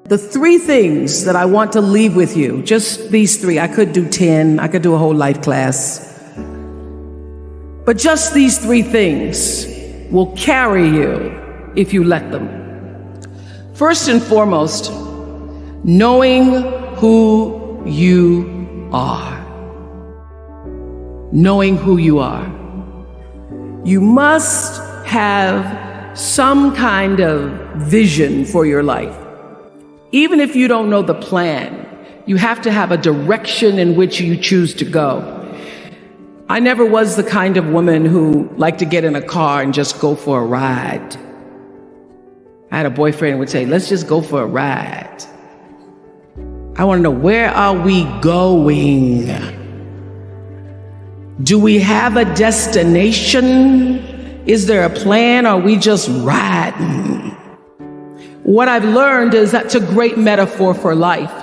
The three things that I want to leave with you, just these three. I could do 10, I could do a whole life class. But just these three things will carry you if you let them. First and foremost, knowing who you are. Knowing who you are. You must have some kind of vision for your life. Even if you don't know the plan, you have to have a direction in which you choose to go. I never was the kind of woman who liked to get in a car and just go for a ride. I had a boyfriend who would say, let's just go for a ride. I want to know, where are we going? Do we have a destination? Is there a plan? Or are we just riding? What I've learned is that's a great metaphor for life.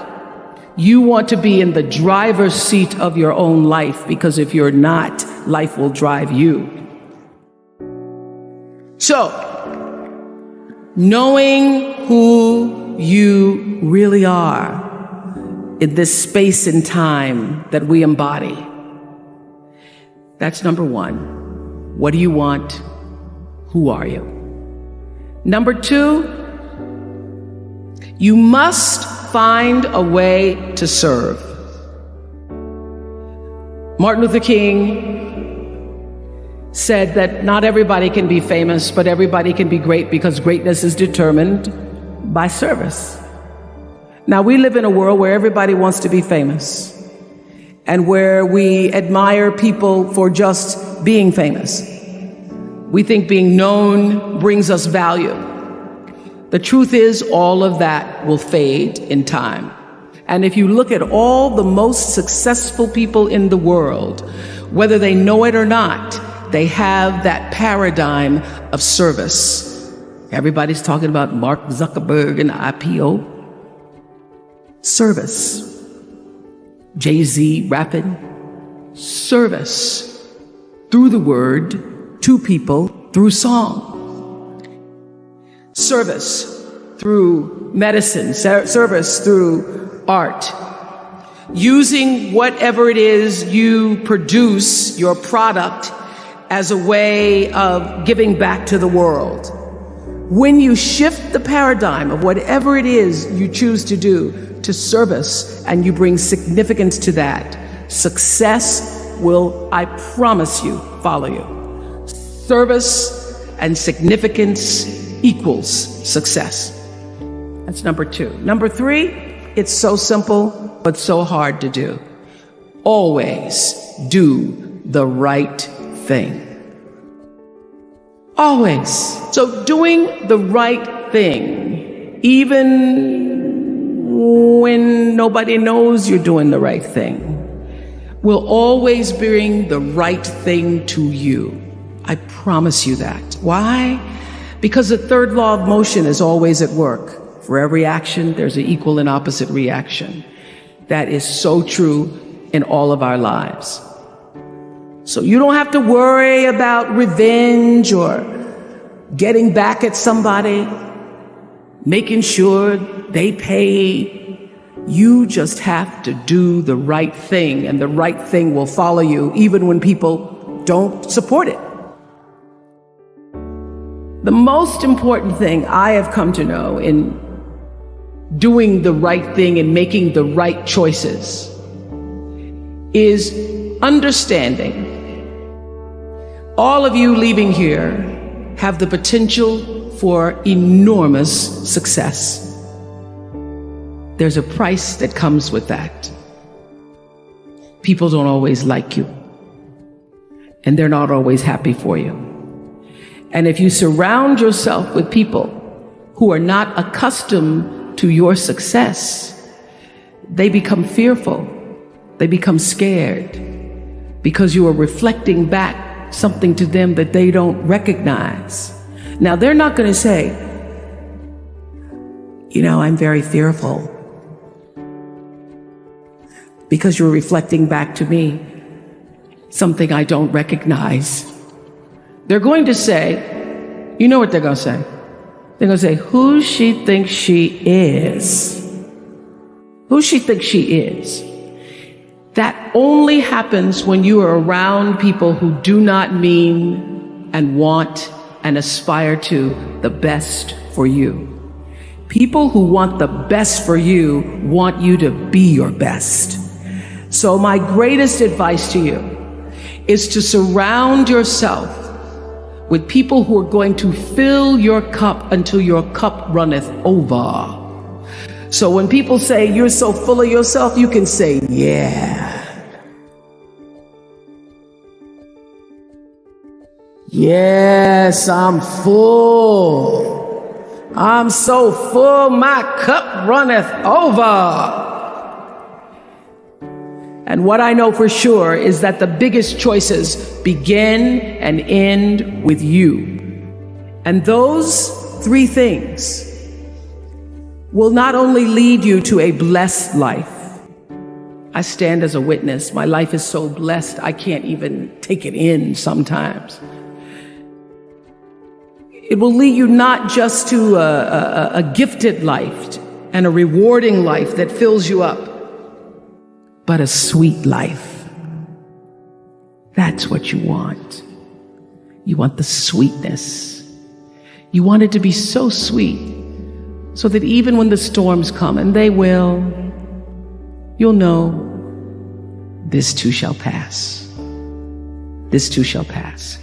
You want to be in the driver's seat of your own life, because if you're not, life will drive you. So, knowing who you really are in this space and time that we embody. That's number one. What do you want? Who are you? Number two, you must find a way to serve. Martin Luther King said that not everybody can be famous, but everybody can be great, because greatness is determined by service. Now, we live in a world where everybody wants to be famous, and where we admire people for just being famous. We think being known brings us value. The truth is, all of that will fade in time. And if you look at all the most successful people in the world, whether they know it or not, they have that paradigm of service. Everybody's talking about Mark Zuckerberg and the IPO. Service. Jay-Z rapping. Service. Through the word, to people, through song. Service through medicine, service through art. Using whatever it is you produce, your product, as a way of giving back to the world. When you shift the paradigm of whatever it is you choose to do to service, and you bring significance to that, success will, I promise you, follow you. Service and significance equals success. That's number two. Number three, it's so simple, but so hard to do. Always do the right thing. Always. So doing the right thing, even when nobody knows you're doing the right thing, will always bring the right thing to you. I promise you that. Why? Because the third law of motion is always at work. For every action, there's an equal and opposite reaction. That is so true in all of our lives. So you don't have to worry about revenge or getting back at somebody, making sure they pay. You just have to do the right thing, and the right thing will follow you even when people don't support it. The most important thing I have come to know in doing the right thing and making the right choices is understanding all of you leaving here have the potential for enormous success. There's a price that comes with that. People don't always like you, and they're not always happy for you. And if you surround yourself with people who are not accustomed to your success, they become fearful. They become scared because you are reflecting back something to them that they don't recognize. Now, they're not going to say, I'm very fearful because you're reflecting back to me something I don't recognize. They're going to say, you know what they're going to say? They're going to say, who she thinks she is. Who she thinks she is. That only happens when you are around people who do not mean and want and aspire to the best for you. People who want the best for you want you to be your best. So my greatest advice to you is to surround yourself with people who are going to fill your cup until your cup runneth over. So when people say you're so full of yourself, you can say, yeah. Yes, I'm full. I'm so full, my cup runneth over. And what I know for sure is that the biggest choices begin and end with you. And those three things will not only lead you to a blessed life. I stand as a witness. My life is so blessed, I can't even take it in sometimes. It will lead you not just to a gifted life and a rewarding life that fills you up, but a sweet life. That's what you want. You want the sweetness. You want it to be so sweet, so that even when the storms come, and they will, you'll know this too shall pass. This too shall pass.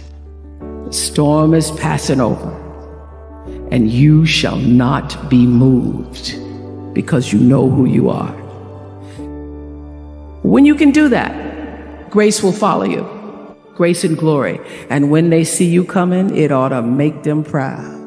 The storm is passing over, and you shall not be moved because you know who you are. When you can do that, grace will follow you, grace and glory. And when they see you coming, it ought to make them proud.